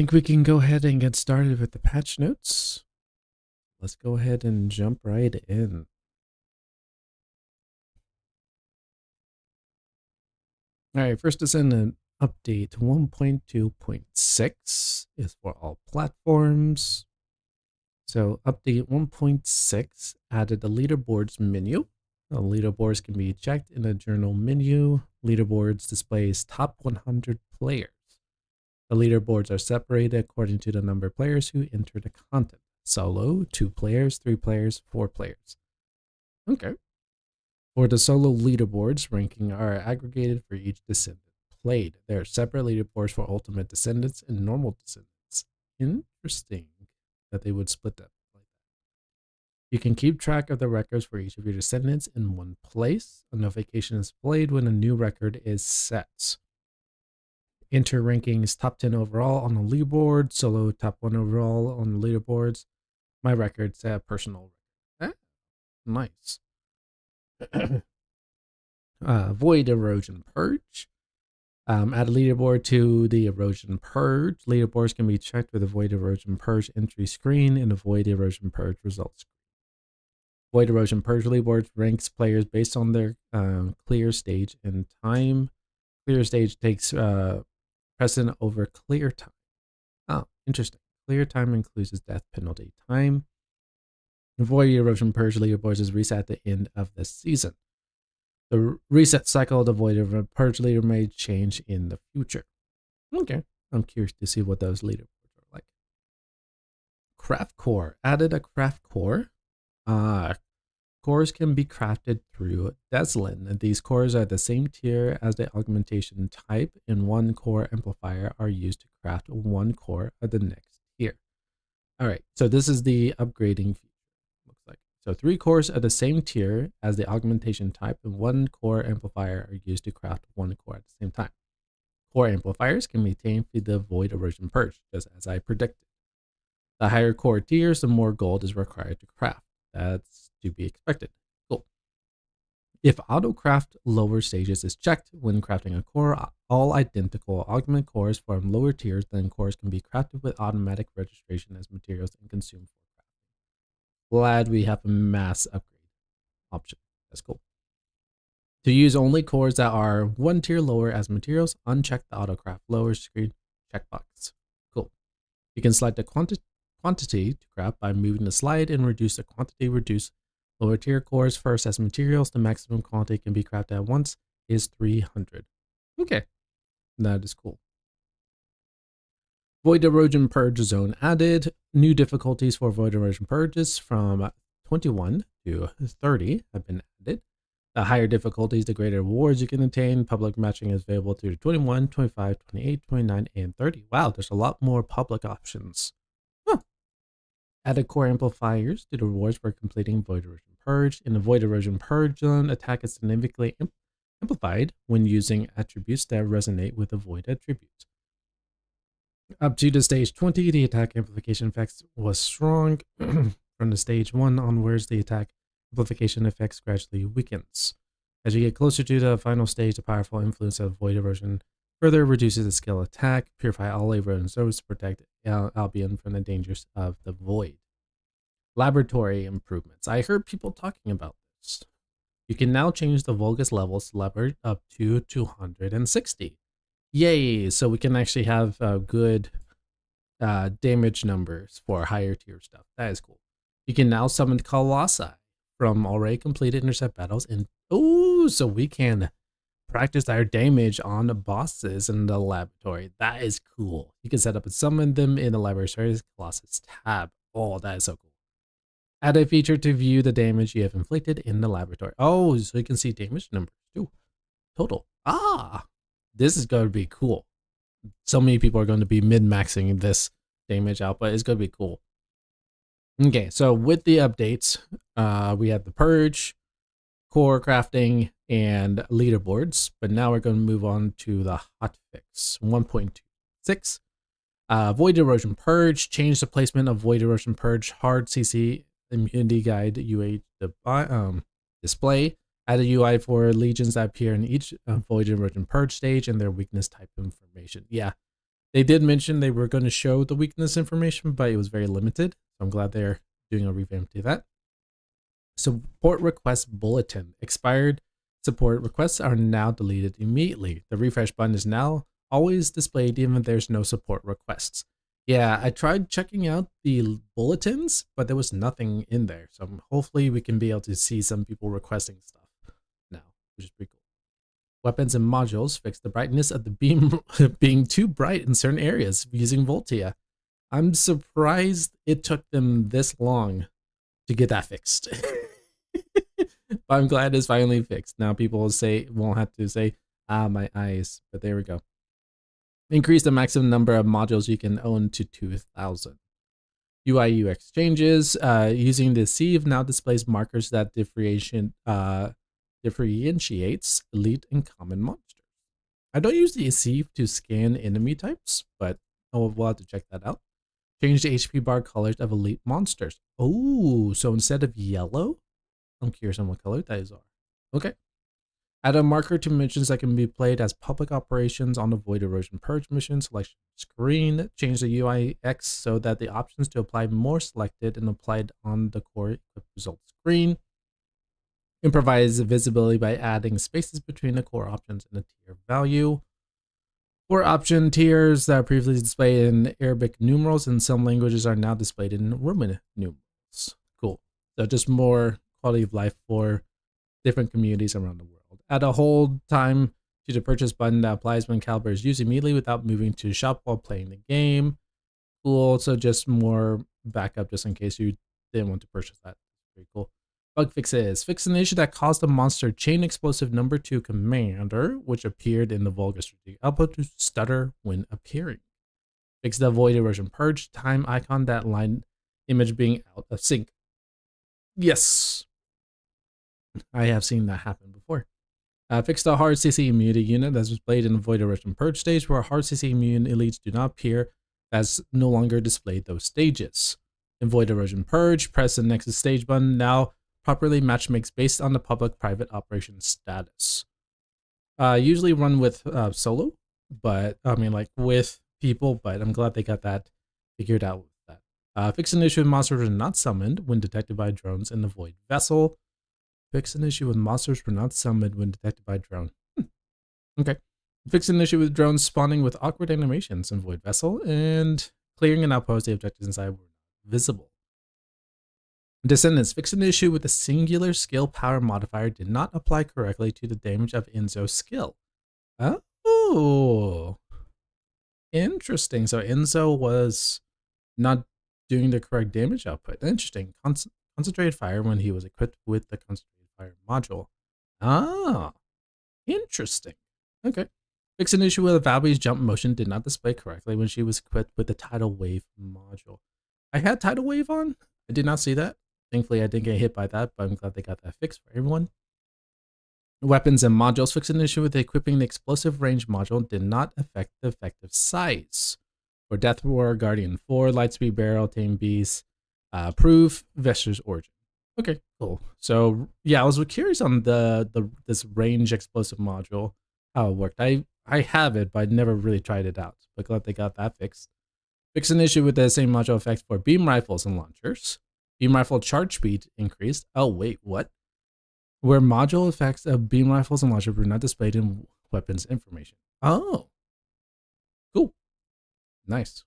think we can go ahead and get started with the patch notes. Let's go ahead and jump right in. All right, first is an update 1.2.6 is for all platforms. So update 1.6 added the leaderboards menu. The leaderboards can be checked in the journal menu. Leaderboards displays top 100 players. The leaderboards are separated according to the number of players who enter the content. Solo, 2 players, 3 players, 4 players. Okay. For the solo leaderboards, ranking are aggregated for each descendant played. There are separate leaderboards for ultimate descendants and normal descendants. Interesting that they would split them like that. You can keep track of the records for each of your descendants in one place. A notification is displayed when a new record is set. Enter rankings top 10 overall on the leaderboard, solo top 1 overall on the leaderboards. My record's a personal record. Nice. Void erosion purge. Add a leaderboard to the erosion purge. Leaderboards can be checked with the void erosion purge entry screen in the void erosion purge results screen. Void erosion purge leaderboards ranks players based on their clear stage and time. Clear stage takes precedent over clear time. Oh, interesting. Clear time includes his death penalty time. Void erosion purge leaderboards is reset at the end of the season. The reset cycle of the void erosion purge leader may change in the future. Okay, I'm curious to see what those leaderboards are like. Craft core. Added a craft core. Cores can be crafted through Deslin. These cores are the same tier as the augmentation type, and one core amplifier are used to craft one core of the next tier. All right, so this is the upgrading feature. Looks like so 3 cores are the same tier as the augmentation type, and one core amplifier are used to craft one core at the same time. Core amplifiers can be tamed through the void erosion purge, just as I predicted. The higher core tiers, the more gold is required to craft. That's to be expected. Cool. If autocraft lower stages is checked when crafting a core, all identical augment cores from lower tiers than cores can be crafted with automatic registration as materials and consumed for crafting. Glad we have a mass upgrade option. That's cool. To use only cores that are one tier lower as materials, uncheck the autocraft lower screen checkbox. Cool. You can select the quantity to craft by moving the slide and reduce the quantity. Reduce lower tier cores first as materials. The maximum quantity can be crafted at once is 300. Okay, that is cool. Void erosion purge zone added. New difficulties for void erosion purges from 21 to 30 have been added. The higher difficulties, the greater rewards you can attain. Public matching is available through 21, 25, 28, 29, and 30. Wow, there's a lot more public options. Added core amplifiers to the rewards for completing Void Erosion Purge. In the Void Erosion Purge zone, attack is significantly amplified when using attributes that resonate with the Void attribute. Up to the stage 20, the attack amplification effects was strong. From the stage 1 onwards, the attack amplification effects gradually weakens. As you get closer to the final stage, the powerful influence of Void Erosion further reduces the skill attack. Purify all erosion zones to protect Albion from the dangers of the void. Laboratory improvements. I heard people talking about this. You can now change the Vulgus levels lever up to 260. Yay! So we can actually have good damage numbers for higher tier stuff. That is cool. You can now summon Colossi from already completed intercept battles, and so we can practice our damage on the bosses in the laboratory. That is cool. You can set up and summon them in the laboratory's Colossus tab. Oh, that is so cool. Add a feature to view the damage you have inflicted in the laboratory. Oh, so you can see damage numbers too. Total. This is going to be cool. So many people are going to be min-maxing this damage output. It's going to be cool. Okay, so with the updates, we have the Purge, core crafting, and leaderboards, but now we're going to move on to the hotfix 1.26. Void Erosion Purge. Change the placement of Void Erosion Purge hard CC immunity guide UI display. Add a UI for legions that appear in each Void Erosion Purge stage and their weakness type information. Yeah, They did mention they were going to show the weakness information, but it was very limited. So I'm glad they're doing a revamp to that. Support request bulletin. Expired support requests are now deleted immediately. The refresh button is now always displayed even if there's no support requests. Yeah, I tried checking out the bulletins, but there was nothing in there. So hopefully we can be able to see some people requesting stuff now, which is pretty cool. Weapons and modules fix the brightness of the beam being too bright in certain areas using Voltia. I'm surprised it took them this long to get that fixed. But I'm glad it's finally fixed. Now people won't have to say, my eyes. But there we go. Increase the maximum number of modules you can own to 2,000. UI UX changes. Using the sieve now displays markers that differentiates elite and common monsters. I don't use the sieve to scan enemy types, but we'll have to check that out. Change the HP bar colors of elite monsters. Oh, so instead of yellow, I'm curious on what color those are. Okay. Add a marker to missions that can be played as public operations on the Void Erosion Purge mission selection screen. Change the UI UX so that the options to apply more selected and applied on the core equipped results screen. Improvise visibility by adding spaces between the core options and the tier value. Core option tiers that are previously displayed in Arabic numerals in some languages are now displayed in Roman numerals. Cool. So just more quality of life for different communities around the world. Add a hold time to the purchase button that applies when Caliber is used immediately without moving to the shop while playing the game. Cool. So just more backup just in case you didn't want to purchase that. Pretty cool. Bug fixes. Fix an issue that caused the monster chain explosive number 2 commander, which appeared in the Vulgar strategic output, to stutter when appearing. Fix the Void Erosion Purge time icon that line image being out of sync. Yes. I have seen that happen before. Fix the hard CC immunity unit that's displayed in the Void Erosion Purge stage where hard CC immune elites do not appear, as no longer displayed those stages. In Void Erosion Purge, press the next stage button. Now properly matchmakes based on the public-private operation status. Usually run with solo, but I mean like with people, but I'm glad they got that figured out with that. Fix an issue with monsters are not summoned when detected by drones in the Void Vessel. Fix an issue with monsters were not summoned when detected by drone. Okay. Fix an issue with drones spawning with awkward animations in Void Vessel, and clearing an outpost, the objectives inside were not visible. Descendants. Fix an issue with the singular skill power modifier did not apply correctly to the damage of Enzo's skill. Oh. Interesting. So Enzo was not doing the correct damage output. Interesting. Concentrated fire when he was equipped with the concentrated fire module. Ah, interesting. Okay. Fix an issue with Valby's jump motion did not display correctly when she was equipped with the tidal wave module. I had tidal wave on. I did not see that. Thankfully, I didn't get hit by that, but I'm glad they got that fixed for everyone. Weapons and modules. Fix an issue with equipping the explosive range module did not affect the effective size. For Death War, Guardian 4, Lightspeed Barrel, Tame Beast, Proof, Vesper's Origin. Okay, cool. So yeah, I was curious on this range explosive module, how it worked. I have it, but I never really tried it out. But glad they got that fixed. Fix an issue with the same module effect for beam rifles and launchers. Beam rifle charge speed increased. Oh wait, what? Where module effects of beam rifles and launchers were not displayed in weapons information. Oh, cool, nice.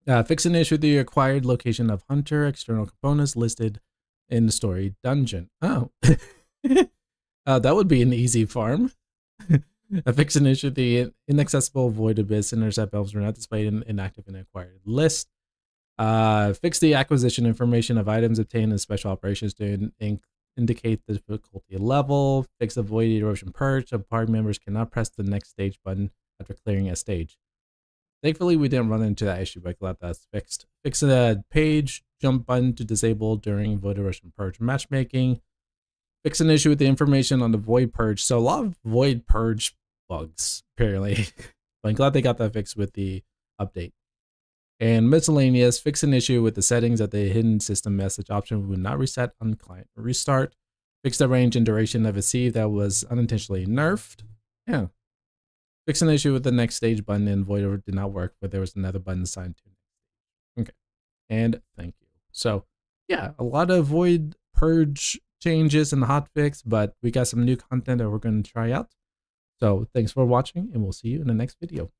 Fix an issue with the acquired location of hunter external components listed in the story dungeon. Oh, that would be an easy farm. Fix an issue with the inaccessible void abyss intercept elves were not displayed in inactive and acquired list. Fix the acquisition information of items obtained in special operations to indicate the difficulty level. Fix the Void Erosion Purge so party members cannot press the next stage button after clearing a stage. Thankfully, we didn't run into that issue, but glad that's fixed. Fix the page jump button to disable during Void Erosion Purge matchmaking. Fix an issue with the information on the Void Purge. So a lot of Void Purge bugs, apparently. But I'm glad they got that fixed with the update. And miscellaneous, fix an issue with the settings that the hidden system message option would not reset on client restart. Fix the range and duration of a sieve that was unintentionally nerfed. Yeah. Fix an issue with the next stage button in Void did not work, but there was another button assigned to it. Okay, and thank you. So yeah, a lot of Void purge changes in the hotfix, but we got some new content that we're going to try out. So thanks for watching, and we'll see you in the next video.